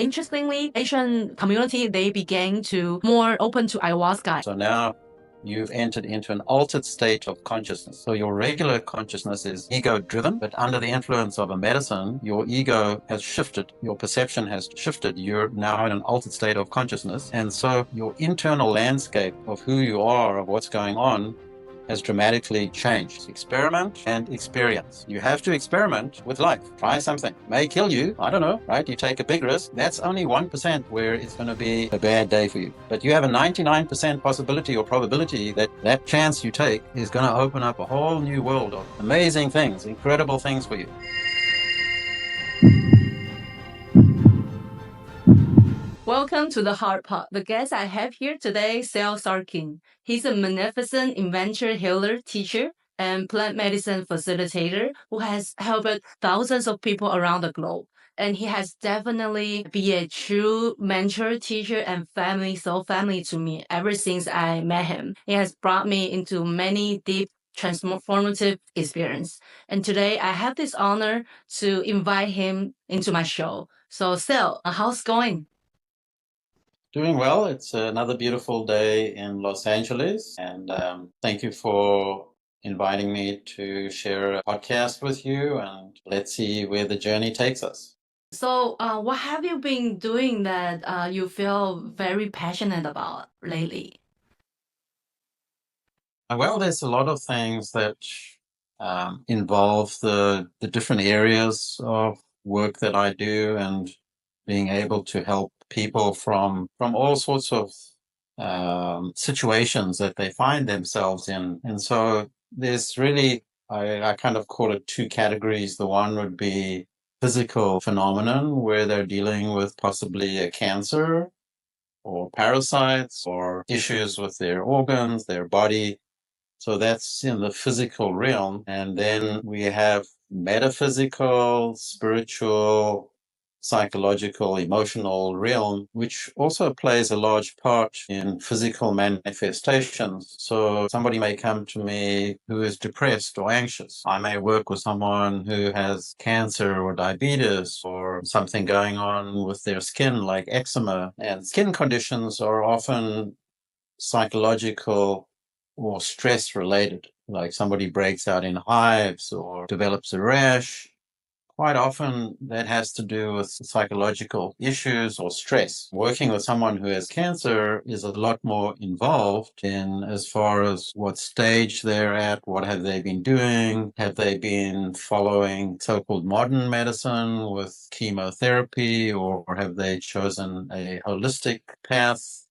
Interestingly, Asian community, they began to more open to ayahuasca. So now you've entered into an altered state of consciousness. So your regular consciousness is ego-driven, but under the influence of a medicine, your ego has shifted, your perception has shifted. You're now in an altered state of consciousness. And so your internal landscape of who you are, of what's going on, has dramatically changed. Experiment and experience. You have to experiment with life. Try something. May kill you. I don't know, right? You take a big risk. That's only 1% where it's going to be a bad day for you. But you have a 99% possibility or probability that that chance you take is going to open up a whole new world of amazing things, incredible things for you. Welcome to the Hard Part. The guest I have here today, Sel Sarkin. He's a magnificent inventor, healer, teacher, and plant medicine facilitator who has helped thousands of people around the globe. And he has definitely been a true mentor, teacher, and soul family to me ever since I met him. He has brought me into many deep transformative experience. And today I have this honor to invite him into my show. So Sel, how's it going? Doing well. It's another beautiful day in Los Angeles. And thank you for inviting me to share a podcast with you. And let's see where the journey takes us. So what have you been doing that you feel very passionate about lately? Well, there's a lot of things that involve the different areas of work that I do and being able to help people from all sorts of situations that they find themselves in. And so there's really, I kind of call it two categories. The one would be physical phenomenon where they're dealing with possibly a cancer or parasites or issues with their organs, their body. So that's in the physical realm. And then we have metaphysical, spiritual, psychological, emotional realm, which also plays a large part in physical manifestations. So somebody may come to me who is depressed or anxious. I may work with someone who has cancer or diabetes or something going on with their skin like eczema. And skin conditions are often psychological or stress related, like somebody breaks out in hives or develops a rash. Quite often that has to do with psychological issues or stress. Working with someone who has cancer is a lot more involved in as far as what stage they're at, what have they been doing, have they been following so-called modern medicine with chemotherapy, or have they chosen a holistic path?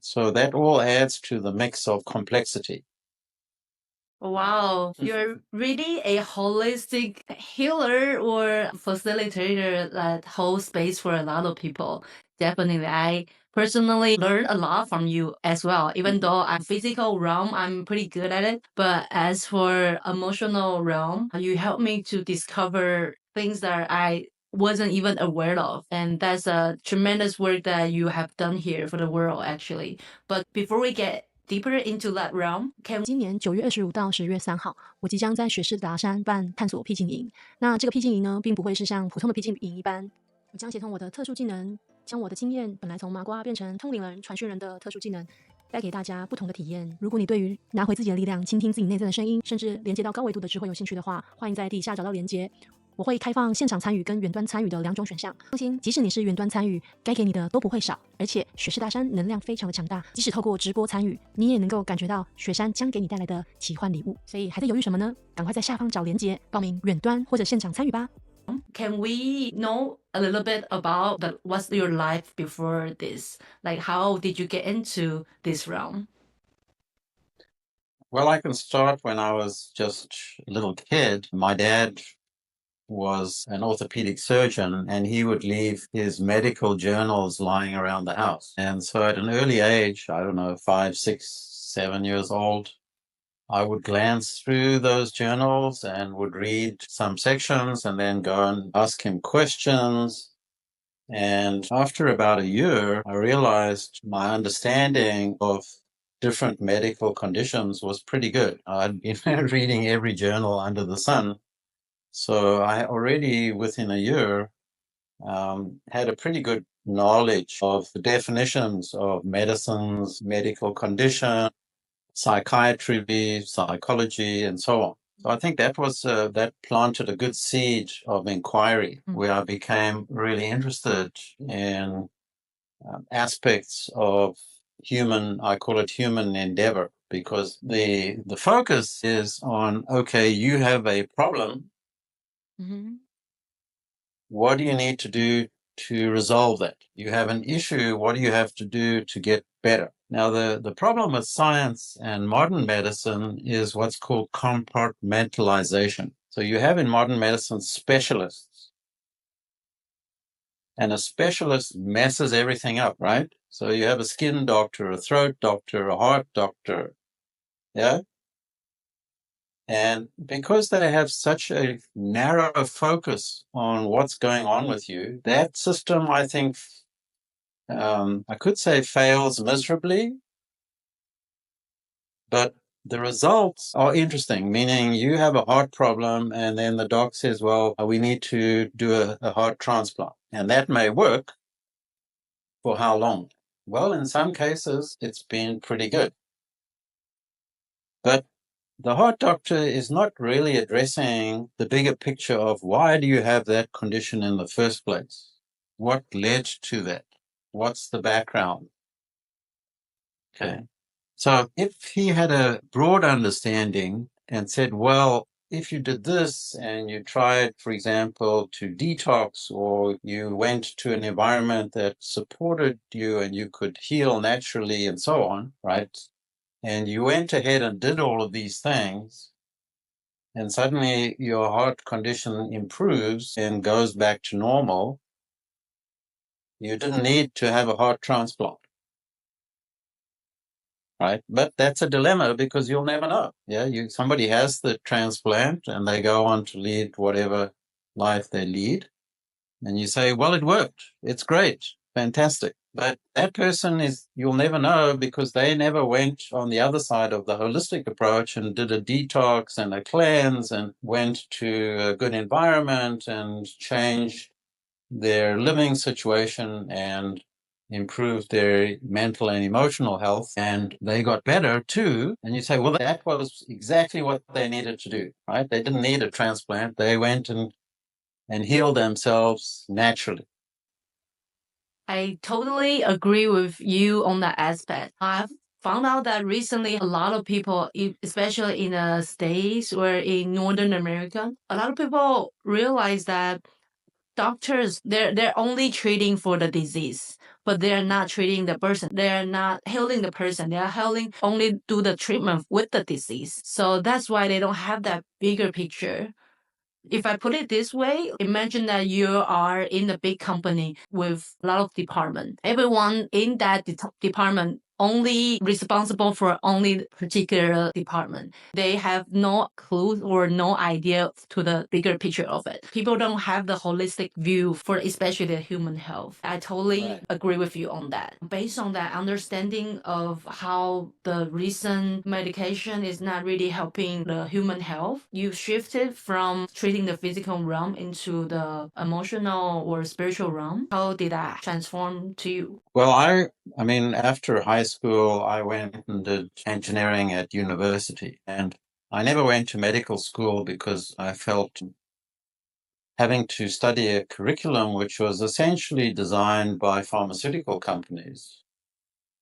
So that all adds to the mix of complexity. Wow, you're really a holistic healer or facilitator that holds space for a lot of people. Definitely, I personally learned a lot from you as well. Even though I'm physical realm, I'm pretty good at it. But as for emotional realm, you helped me to discover things that I wasn't even aware of. And that's a tremendous work that you have done here for the world, actually. But before we get deeper into that realm,今年9月25到10月3号，我即将在雪士达山办探索僻静营。那这个僻静营呢，并不会是像普通的僻静营一般，我将协同我的特殊技能，将我的经验本来从麻瓜变成通灵人、传讯人的特殊技能，带给大家不同的体验。如果你对于拿回自己的力量、倾听自己内在的声音，甚至连接到高维度的智慧有兴趣的话，欢迎在底下找到连结。我会开放现场参与跟远端参与的2种选项。放心，即使你是远端参与，该给你的都不会少。而且雪士大山能量非常的强大，即使透过直播参与，你也能够感觉到雪山将给你带来的奇幻礼物。所以还在犹豫什么呢？赶快在下方找连结报名远端或者现场参与吧。Can we know a little bit about what's your life before this? Like, how did you get into this realm? Well, I can start when I was just a little kid. My dad was an orthopedic surgeon, and he would leave his medical journals lying around the house. And so at an early age, I don't know, 5, 6, 7 years old, I would glance through those journals and would read some sections and then go and ask him questions. And after about a year, I realized my understanding of different medical conditions was pretty good. I'd been reading every journal under the sun. So I already, within a year, had a pretty good knowledge of the definitions of medicines, medical condition, psychiatry, psychology, and so on. So I think that was that planted a good seed of inquiry where I became really interested in aspects of human, I call it human endeavor, because the focus is on, okay, you have a problem. What do you need to do to resolve that? You have an issue. What do you have to do to get better? Now, the problem with science and modern medicine is what's called compartmentalization. So you have in modern medicine specialists, and a specialist messes everything up, right? So you have a skin doctor, a throat doctor, a heart doctor, yeah? And because they have such a narrow focus on what's going on with you, that system, I think, I could say fails miserably, but the results are interesting, meaning you have a heart problem and then the doc says, well, we need to do a heart transplant. And that may work. For how long? Well, in some cases, it's been pretty good. But the heart doctor is not really addressing the bigger picture of why do you have that condition in the first place? What led to that? What's the background? Okay. So if he had a broad understanding and said, well, if you did this and you tried, for example, to detox, or you went to an environment that supported you and you could heal naturally and so on, right? And you went ahead and did all of these things, and suddenly your heart condition improves and goes back to normal, you didn't need to have a heart transplant. Right. But that's a dilemma because you'll never know. Yeah. Somebody has the transplant and they go on to lead whatever life they lead. And you say, well, it worked. It's great. Fantastic. But that person you'll never know because they never went on the other side of the holistic approach and did a detox and a cleanse and went to a good environment and changed their living situation and improved their mental and emotional health, and they got better too. And you say, well, that was exactly what they needed to do, right? They didn't need a transplant. They went and healed themselves naturally. I totally agree with you on that aspect. I've found out that recently a lot of people, especially in the States or in Northern America, a lot of people realize that doctors, they're only treating for the disease, but they're not treating the person. They're not healing the person. They are healing only do the treatment with the disease. So that's why they don't have that bigger picture. If I put it this way, imagine that you are in a big company with a lot of department. Everyone in that department only responsible for only particular department. They have no clue or no idea to the bigger picture of it. People don't have the holistic view for especially the human health. I totally agree with you on that. Based on that understanding of how the recent medication is not really helping the human health, you shifted from treating the physical realm into the emotional or spiritual realm. How did that transform to you? Well, I mean, after high school, I went and did engineering at university, and I never went to medical school because I felt having to study a curriculum which was essentially designed by pharmaceutical companies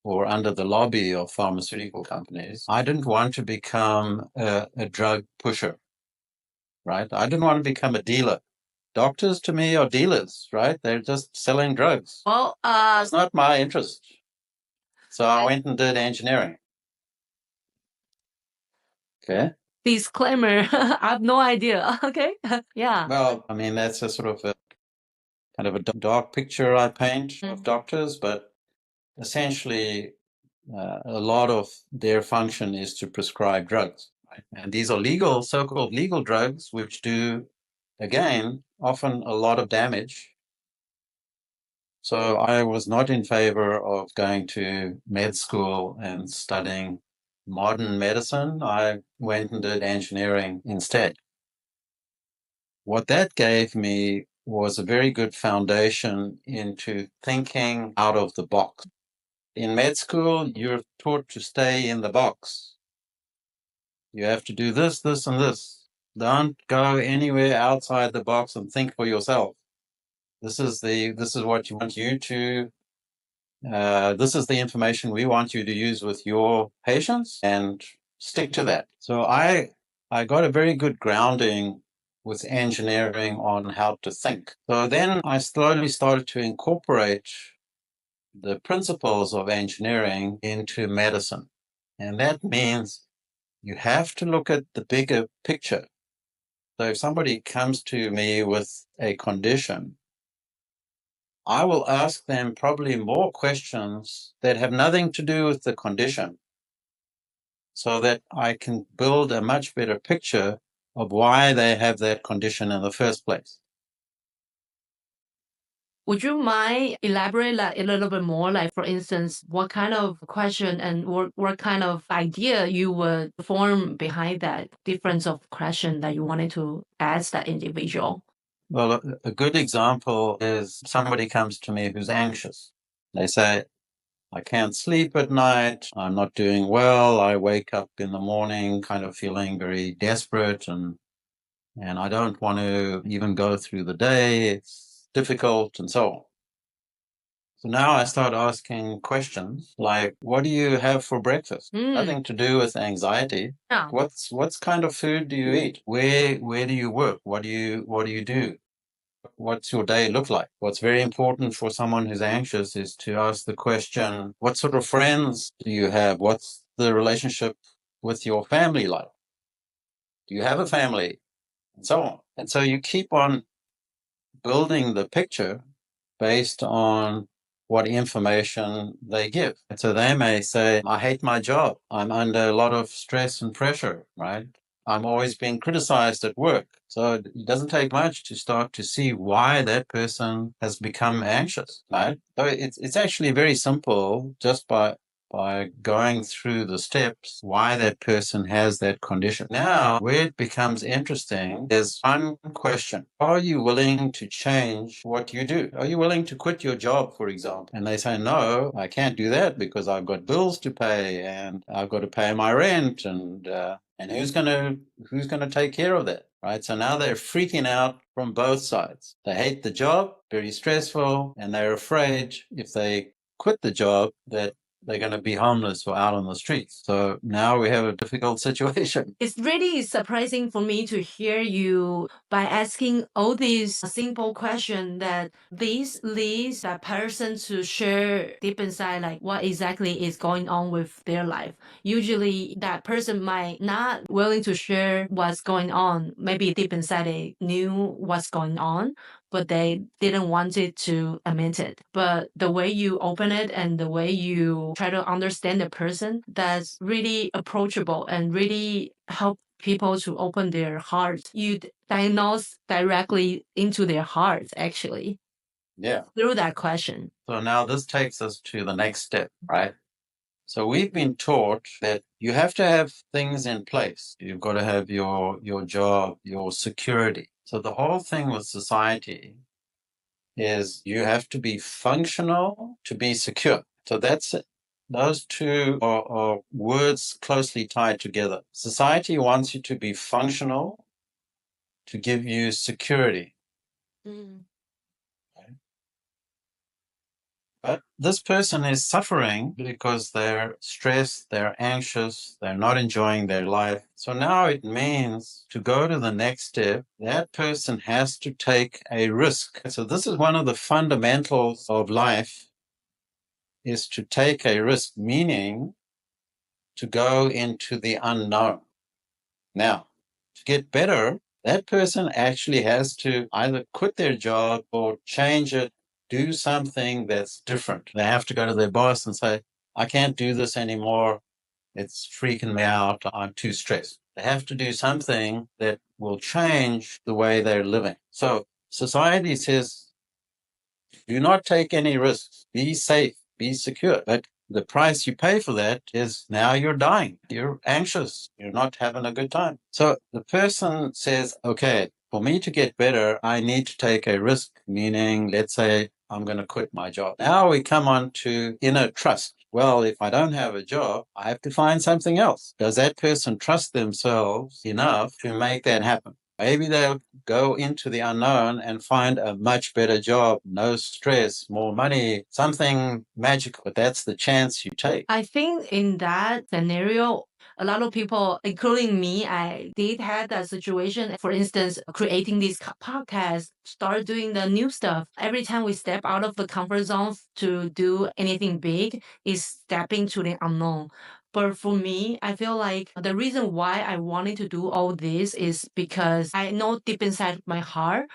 or under the lobby of pharmaceutical companies. I didn't want to become a drug pusher, right? I didn't want to become a dealer. Doctors to me are dealers, right? They're just selling drugs. Well, it's not my interest. So I went and did engineering. Okay. Disclaimer, I have no idea. Okay. Yeah. Well, I mean, that's a sort of a kind of a dark picture I paint of doctors, but essentially a lot of their function is to prescribe drugs. Right? And these are legal, so-called legal drugs, which do, again, often a lot of damage. So I was not in favor of going to med school and studying modern medicine. I went and did engineering instead. What that gave me was a very good foundation into thinking out of the box. In med school, you're taught to stay in the box. You have to do this, this, and this. Don't go anywhere outside the box and think for yourself. This is what you want you to. This is the information we want you to use with your patients, and stick to that. So I got a very good grounding with engineering on how to think. So then I slowly started to incorporate the principles of engineering into medicine. And that means you have to look at the bigger picture. So if somebody comes to me with a condition, I will ask them probably more questions that have nothing to do with the condition, so that I can build a much better picture of why they have that condition in the first place. Would you mind elaborate a little bit more? Like, for instance, what kind of question and what kind of idea you would form behind that difference of question that you wanted to ask that individual? Well, a good example is somebody comes to me who's anxious. They say, I can't sleep at night. I'm not doing well. I wake up in the morning kind of feeling very desperate, and I don't want to even go through the day. It's difficult and so on. So now I start asking questions like, what do you have for breakfast? Nothing to do with anxiety. Yeah. What's kind of food do you eat? Where do you work? What do you do? What's your day look like? What's very important for someone who's anxious is to ask the question, what sort of friends do you have? What's the relationship with your family like? Do you have a family? And so on. And so you keep on building the picture based on what information they give. And so they may say, I hate my job. I'm under a lot of stress and pressure, right? I'm always being criticized at work. So it doesn't take much to start to see why that person has become anxious, right? So it's actually very simple, just by going through the steps, why that person has that condition. Now, where it becomes interesting is one question. Are you willing to change what you do? Are you willing to quit your job, for example? And they say, no, I can't do that because I've got bills to pay and I've got to pay my rent, and who's going to take care of that? Right? So now they're freaking out from both sides. They hate the job, very stressful, and they're afraid if they quit the job that they're going to be homeless or out on the streets. So now we have a difficult situation. It's really surprising for me to hear you by asking all these simple questions that this leads that person to share deep inside, like what exactly is going on with their life. Usually that person might not willing to share what's going on. Maybe deep inside they knew what's going on, but they didn't want it to admit it. But the way you open it and the way you try to understand the person, that's really approachable and really help people to open their hearts. You diagnose directly into their hearts, actually. Yeah. Through that question. So now this takes us to the next step, right? So we've been taught that you have to have things in place. You've got to have your job, your security. So the whole thing with society is you have to be functional to be secure. So that's it. Those two are words closely tied together. Society wants you to be functional to give you security. But this person is suffering because they're stressed, they're anxious, they're not enjoying their life. So now it means to go to the next step, that person has to take a risk. So this is one of the fundamentals of life, is to take a risk, meaning to go into the unknown. Now, to get better, that person actually has to either quit their job or change it, do something that's different. They have to go to their boss and say, I can't do this anymore. It's freaking me out. I'm too stressed. They have to do something that will change the way they're living. So society says, do not take any risks. Be safe, be secure. But the price you pay for that is now you're dying. You're anxious. You're not having a good time. So the person says, okay, For me to get better, I need to take a risk, meaning, let's say I'm going to quit my job. Now we come on to inner trust. Well, if I don't have a job, I have to find something else. Does that person trust themselves enough to make that happen? Maybe they'll go into the unknown and find a much better job, no stress, more money, something magical. But that's the chance you take. I think in that scenario, a lot of people, including me, I did have that situation. For instance, creating this podcast, start doing the new stuff. Every time we step out of the comfort zone to do anything big is stepping to the unknown. But for me, I feel like the reason why I wanted to do all this is because I know deep inside my heart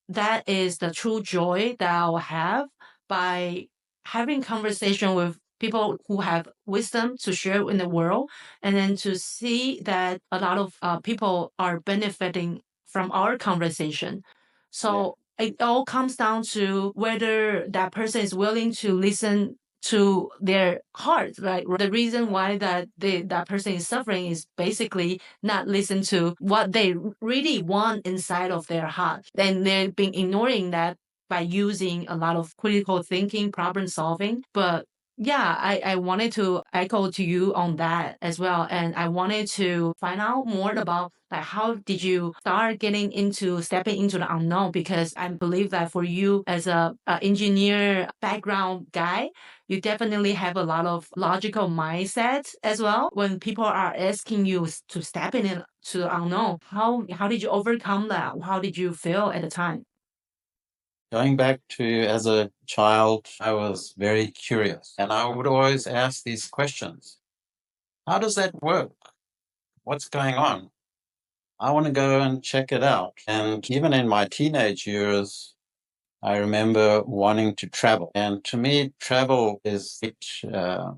that is the true joy that I'll have by having conversation with people who have wisdom to share in the world, and then to see that a lot of people are benefiting from our conversation. So it all comes down to whether that person is willing to listen to their heart, right? The reason why that person is suffering is basically not listen to what they really want inside of their heart. And they've been ignoring that by using a lot of critical thinking, problem solving. But yeah, I wanted to echo to you on that as well. And I wanted to find out more about like how did you start getting into stepping into the unknown? Because I believe that for you as a engineer background guy, you definitely have a lot of logical mindset as well. When people are asking you to step into the unknown, how did you overcome that? How did you feel at the time? Going back to as a child, I was very curious and I would always ask these questions. How does that work? What's going on? I want to go and check it out. And even in my teenage years, I remember wanting to travel. And to me, travel is a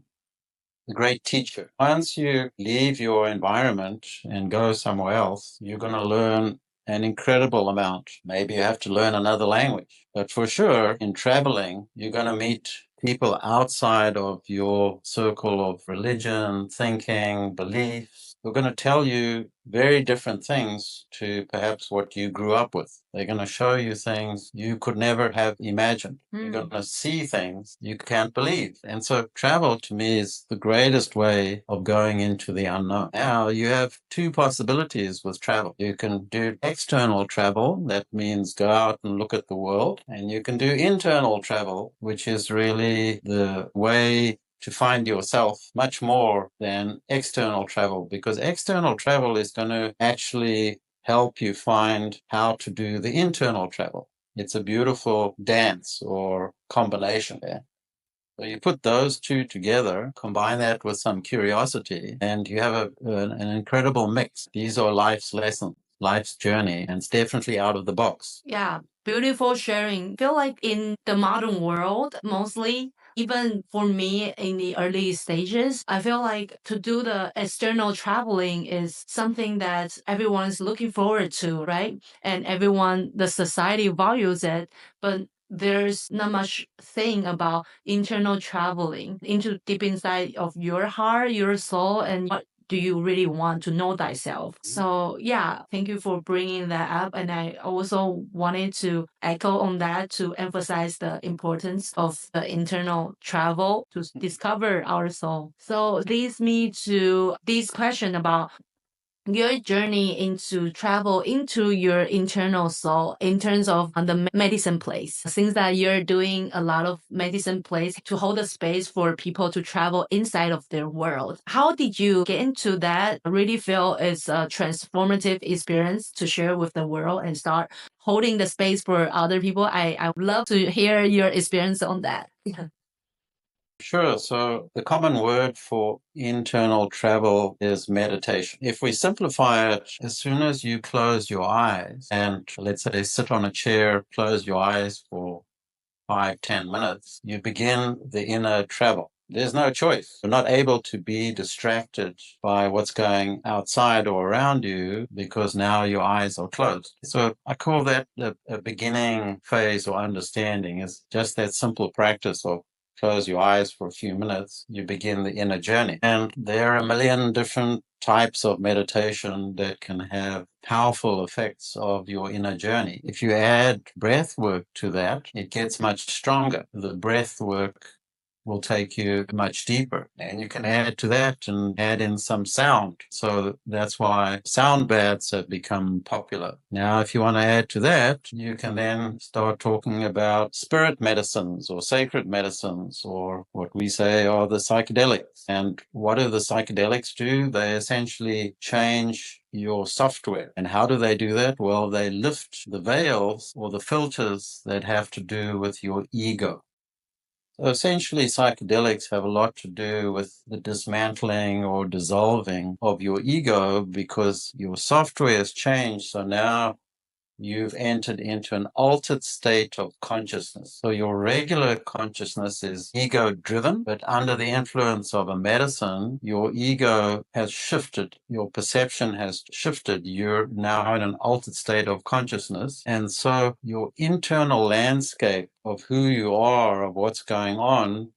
great teacher. Once you leave your environment and go somewhere else, you're going to learn an incredible amount. Maybe you have to learn another language. But for sure, in traveling, you're going to meet people outside of your circle of religion, thinking, beliefs, who are going to tell you very different things to perhaps what you grew up with. They're going to show you things you could never have imagined. You're going to see things you can't believe. And so travel to me is the greatest way of going into the unknown. Now you have two possibilities with travel. You can do external travel. That means go out and look at the world. And you can do internal travel, which is really the way to find yourself much more than external travel, because external travel is going to actually help you find how to do the internal travel. It's a beautiful dance or combination there. So you put those two together, combine that with some curiosity, and you have an incredible mix. These are life's lessons, life's journey, and it's definitely out of the box. Yeah, beautiful sharing. I feel like in the modern world, mostly, even for me in the early stages, I feel like to do the external traveling is something that everyone's looking forward to, right? And everyone, the society values it, but there's not much thing about internal traveling into deep inside of your heart, your soul, and what do you really want to know thyself? So yeah, thank you for bringing that up. And I also wanted to echo on that to emphasize the importance of the internal travel to discover our soul. So leads me to this question about your journey into travel into your internal soul in terms of the medicine place. Since that you're doing a lot of medicine place to hold a space for people to travel inside of their world. How did you get into that? I really feel it's a transformative experience to share with the world and start holding the space for other people. I would love to hear your experience on that. Sure. So the common word for internal travel is meditation. If we simplify it, as soon as you close your eyes and let's say sit on a chair, close your eyes for 5-10 minutes, you begin the inner travel. There's no choice. You're not able to be distracted by what's going outside or around you because now your eyes are closed. So I call that a beginning phase or understanding is just that simple practice of close your eyes for a few minutes, you begin the inner journey. And there are a million different types of meditation that can have powerful effects of your inner journey. If you add breath work to that, it gets much stronger. The breath work will take you much deeper. And you can add to that and add in some sound. So that's why sound baths have become popular. Now, if you want to add to that, you can then start talking about spirit medicines or sacred medicines, or what we say are the psychedelics. And what do the psychedelics do? They essentially change your software. And how do they do that? Well, they lift the veils or the filters that have to do with your ego. So essentially, psychedelics have a lot to do with the dismantling or dissolving of your ego, because your software has changed. So now you've entered into an altered state of consciousness. So your regular consciousness is ego-driven, but under the influence of a medicine, your ego has shifted. Your perception has shifted. You're now in an altered state of consciousness. And so your internal landscape of who you are, of what's going on,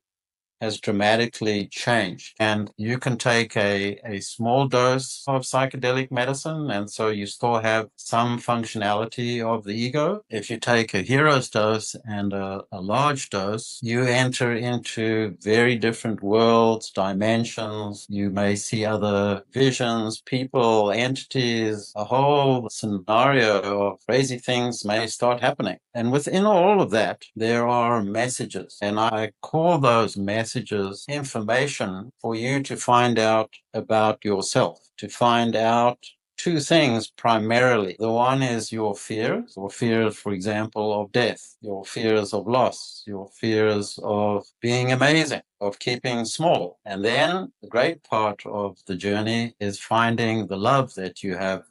has dramatically changed. And you can take a small dose of psychedelic medicine, and so you still have some functionality of the ego. If you take a hero's dose and a large dose, you enter into very different worlds, dimensions. You may see other visions, people, entities, a whole scenario of crazy things may start happening. And within all of that, there are messages. And I call those messages information for you to find out about yourself, to find out two things primarily. The one is your fears, for example, of death, your fears of loss, your fears of being amazing, of keeping small. And then the great part of the journey is finding the love that you have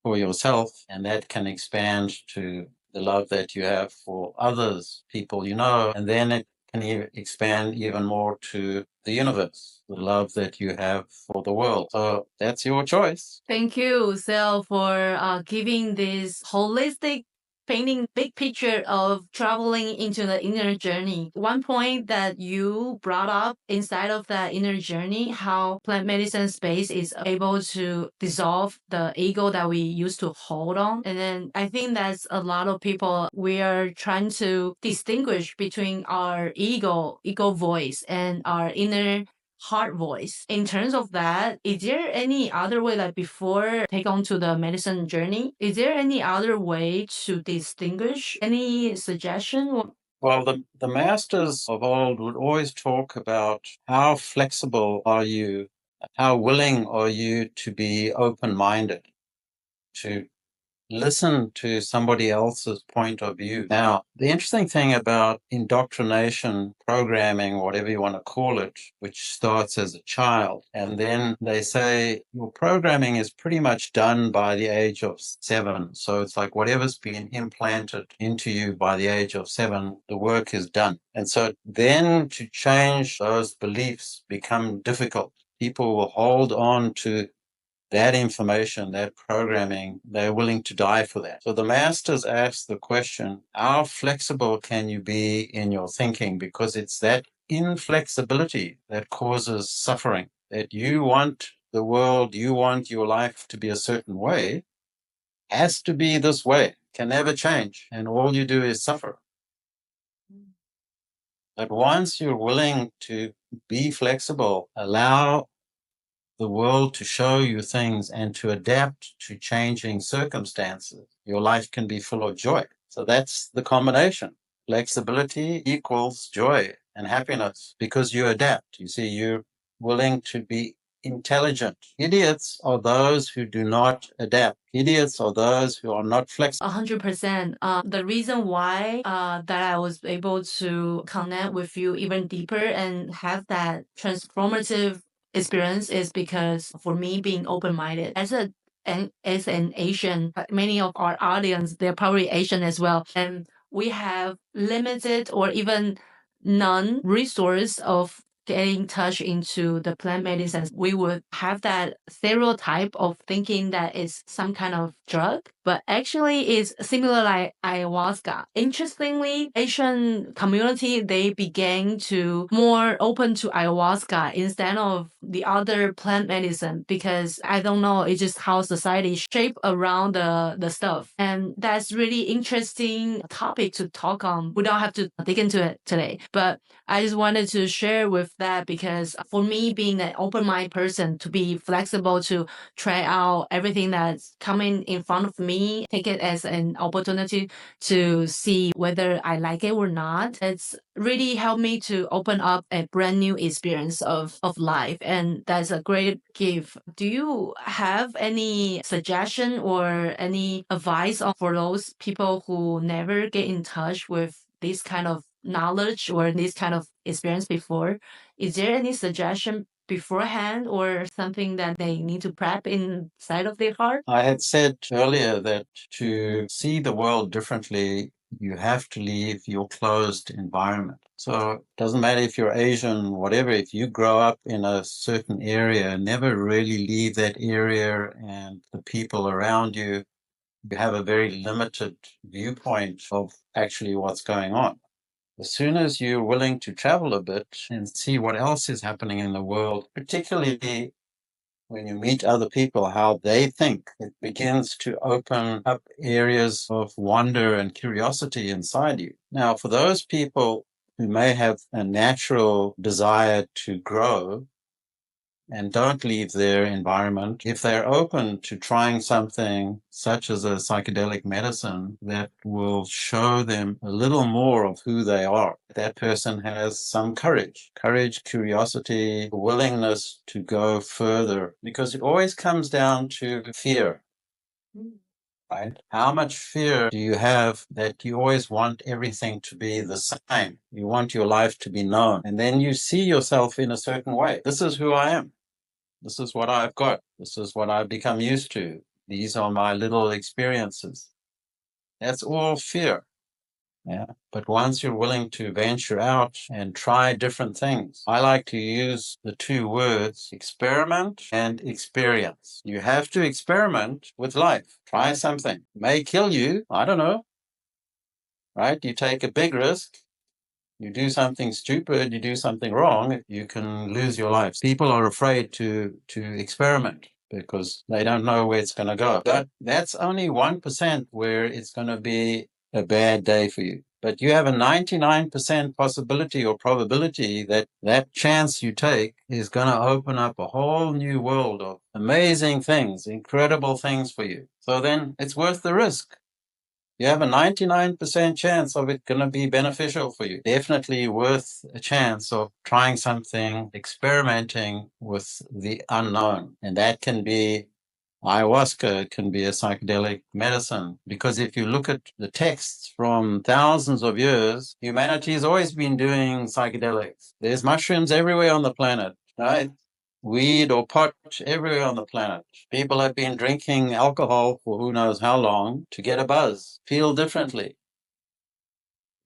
for yourself, and that can expand to the love that you have for others, people you know, and then it can expand even more to the universe, the love that you have for the world. So that's your choice. Thank you, Sel, for giving this holistic painting big picture of traveling into the inner journey. One point that you brought up inside of that inner journey, how plant medicine space is able to dissolve the ego that we used to hold on. And then I think that's a lot of people, we are trying to distinguish between our ego voice and our inner heart voice. In terms of that, is there any other way, like before take on to the medicine journey, is there any other way to distinguish? Any suggestion? Well, the masters of old would always talk about how flexible are you, how willing are you to be open-minded, to listen to somebody else's point of view. Now, the interesting thing about indoctrination, programming, whatever you want to call it, which starts as a child, and then they say your programming is pretty much done by the age of 7. So it's like whatever's been implanted into you by the age of 7, the work is done. And so then to change those beliefs become difficult. People will hold on to that information, that programming, they're willing to die for that. So the masters ask the question, how flexible can you be in your thinking? Because it's that inflexibility that causes suffering, that you want the world, you want your life to be a certain way, has to be this way, can never change, and all you do is suffer. But once you're willing to be flexible, allow the world to show you things and to adapt to changing circumstances, your life can be full of joy. So that's the combination. Flexibility equals joy and happiness because you adapt. You see, you're willing to be intelligent. Idiots are those who do not adapt. Idiots are those who are not flexible. 100%. The reason why that I was able to connect with you even deeper and have that transformative experience is because for me being open-minded as an Asian, many of our audience, they're probably Asian as well, and we have limited or even none resource of get in touch into the plant medicine, we would have that stereotype of thinking that it's some kind of drug, but actually it's similar like ayahuasca. Interestingly, Asian community, they began to more open to ayahuasca instead of the other plant medicine, because I don't know, it's just how society shape around the stuff. And that's really interesting topic to talk on. We don't have to dig into it today, but I just wanted to share with that, because for me, being an open-minded person, to be flexible to try out everything that's coming in front of me, take it as an opportunity to see whether I like it or not. It's really helped me to open up a brand new experience of life. And that's a great gift. Do you have any suggestion or any advice for those people who never get in touch with this kind of knowledge or this kind of experience before? Is there any suggestion beforehand or something that they need to prep inside of their heart? I had said earlier that to see the world differently, you have to leave your closed environment. So it doesn't matter if you're Asian, whatever, if you grow up in a certain area, never really leave that area and the people around you, you have a very limited viewpoint of actually what's going on. As soon as you're willing to travel a bit and see what else is happening in the world, particularly when you meet other people, how they think, it begins to open up areas of wonder and curiosity inside you. Now, for those people who may have a natural desire to grow and don't leave their environment, if they're open to trying something such as a psychedelic medicine that will show them a little more of who they are, that person has some courage, curiosity, willingness to go further, because it always comes down to fear. Right? How much fear do you have that you always want everything to be the same? You want your life to be known. And then you see yourself in a certain way. This is who I am. This is what I've got. This is what I've become used to. These are my little experiences. That's all fear. Yeah. But once you're willing to venture out and try different things, I like to use the two words experiment and experience. You have to experiment with life. Try something. It may kill you. I don't know. Right? You take a big risk. You do something stupid, you do something wrong, you can lose your life. People are afraid to experiment because they don't know where it's going to go. But that's only 1% where it's going to be a bad day for you. But you have a 99% possibility or probability that that chance you take is going to open up a whole new world of amazing things, incredible things for you. So then it's worth the risk. You have a 99% chance of it going to be beneficial for you. Definitely worth a chance of trying something, experimenting with the unknown. And that can be ayahuasca, it can be a psychedelic medicine. Because if you look at the texts from thousands of years, humanity has always been doing psychedelics. There's mushrooms everywhere on the planet, right? Weed or pot everywhere on the planet. People have been drinking alcohol for who knows how long to get a buzz, feel differently.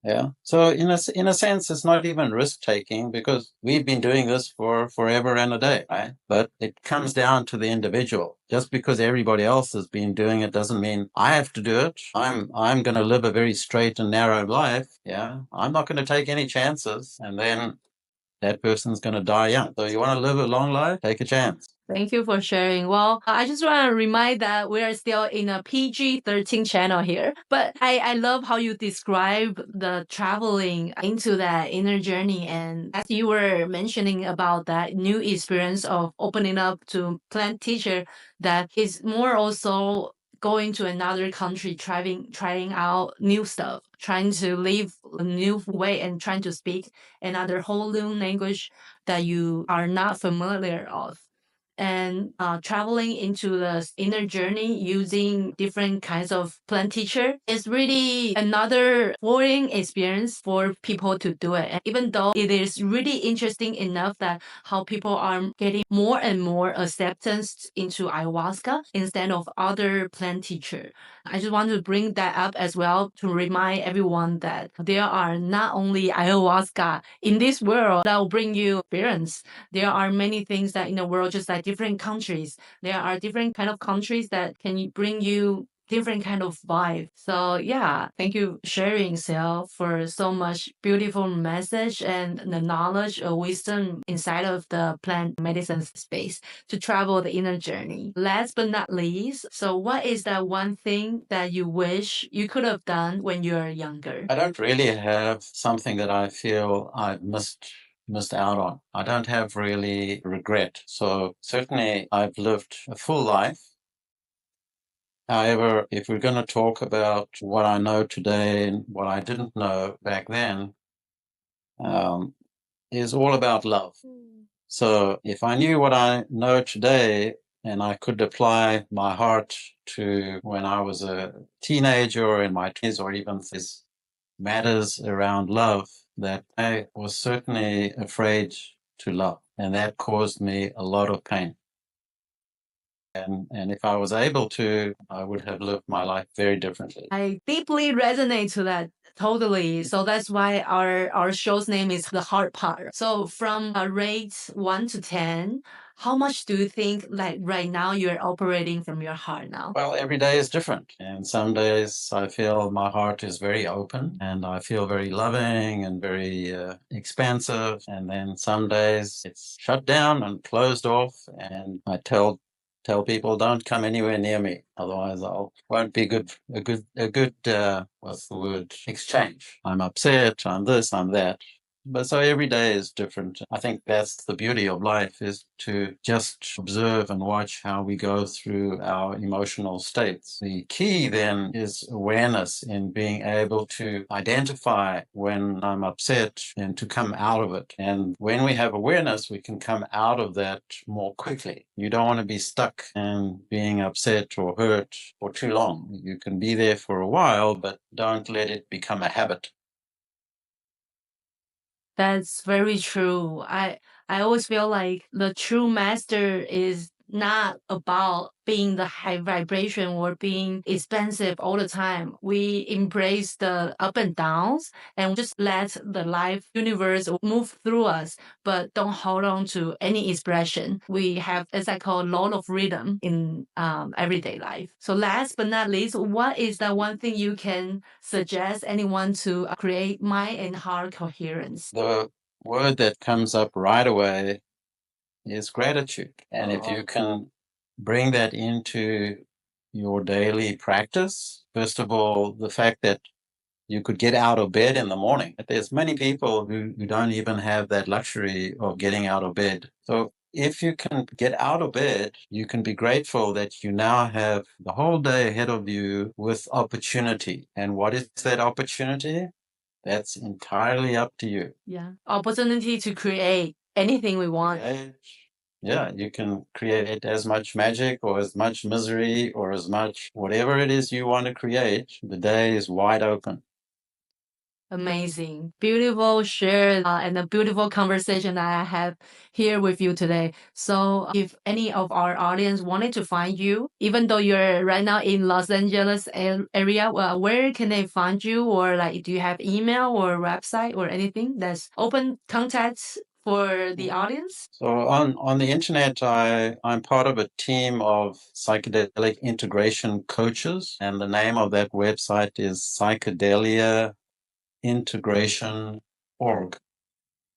Yeah. So in a sense, it's not even risk taking because we've been doing this for forever and a day, right? But it comes down to the individual. Just because everybody else has been doing it doesn't mean I have to do it. I'm going to live a very straight and narrow life. Yeah. I'm not going to take any chances. And then that person's going to die young. So you want to live a long life? Take a chance. Thank you for sharing. Well, I just want to remind that we are still in a PG-13 channel here, but I love how you describe the traveling into that inner journey. And as you were mentioning about that new experience of opening up to plant teacher, that is more also going to another country, trying out new stuff, trying to live a new way and trying to speak another whole new language that you are not familiar of. and traveling into the inner journey using different kinds of plant teacher is really another foreign experience for people to do it. And even though it is really interesting enough that how people are getting more and more acceptance into ayahuasca instead of other plant teacher. I just want to bring that up as well to remind everyone that there are not only ayahuasca in this world that will bring you experience. There are many things that in the world, just like different countries, there are different kind of countries that can bring you different kind of vibe. So yeah, thank you sharing, Sel, for so much beautiful message and the knowledge or wisdom inside of the plant medicine space to travel the inner journey. Last but not least, so what is that one thing that you wish you could have done when you were younger? I don't really have something that I feel I've missed out on. I don't have really regret. So certainly I've lived a full life. However, if we're going to talk about what I know today and what I didn't know back then, is all about love. So if I knew what I know today and I could apply my heart to when I was a teenager or in my 20s or even these matters around love, that I was certainly afraid to love. And that caused me a lot of pain. And if I was able to, I would have lived my life very differently. I deeply resonate to that. Totally. So that's why our show's name is The Heart Part. So from a rate 1 to 10, how much do you think like right now you're operating from your heart now? Well, every day is different. And some days I feel my heart is very open and I feel very loving and very expansive. And then some days it's shut down and closed off. And I tell people don't come anywhere near me, otherwise won't be a good what's the word, exchange. I'm upset, I'm this, I'm that. But so every day is different. I think that's the beauty of life, is to just observe and watch how we go through our emotional states. The key then is awareness, in being able to identify when I'm upset and to come out of it. And when we have awareness, we can come out of that more quickly. You don't want to be stuck in being upset or hurt for too long. You can be there for a while, but don't let it become a habit. That's very true. I always feel like the true master is not about being the high vibration or being expensive all the time. We embrace the up and downs and just let the life universe move through us, but don't hold on to any expression. We have, as I call, a lot of rhythm in everyday life. So last but not least, what is the one thing you can suggest anyone to create mind and heart coherence? The word that comes up right away is gratitude. And if you can bring that into your daily practice, first of all, the fact that you could get out of bed in the morning. There's many people who don't even have that luxury of getting out of bed. So if you can get out of bed, you can be grateful that you now have the whole day ahead of you with opportunity. And what is that opportunity? That's entirely up to you. Yeah. Opportunity to create anything we want. Yeah, you can create as much magic or as much misery or as much whatever it is you want to create. The day is wide open. Amazing. Beautiful share and a beautiful conversation that I have here with you today. So if any of our audience wanted to find you, even though you're right now in Los Angeles area, where can they find you? Or like, do you have email or website or anything that's open contacts for the audience? So on the internet, I'm part of a team of psychedelic integration coaches, and the name of that website is psychedeliaintegration.org.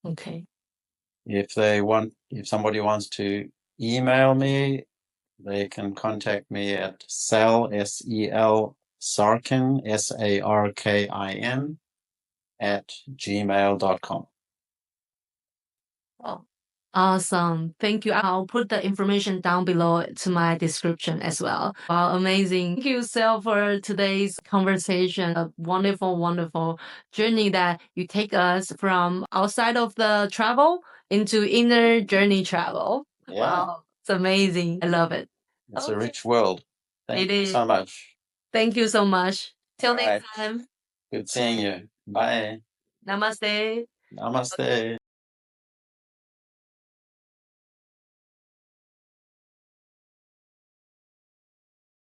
Okay. If somebody wants to email me, they can contact me at Sel, S-E-L, Sarkin, S-A-R-K-I-N, @gmail.com. Oh, awesome. Thank you. I'll put the information down below to my description as well. Wow, amazing. Thank you, Sel, for today's conversation. A wonderful, wonderful journey that you take us from outside of the travel into inner journey travel. Yeah. Wow. It's amazing. I love it. It's Okay. a rich world. Thank It you is. so much. Thank you so much. Till All next right. time. Good seeing you. Bye. Namaste. Namaste.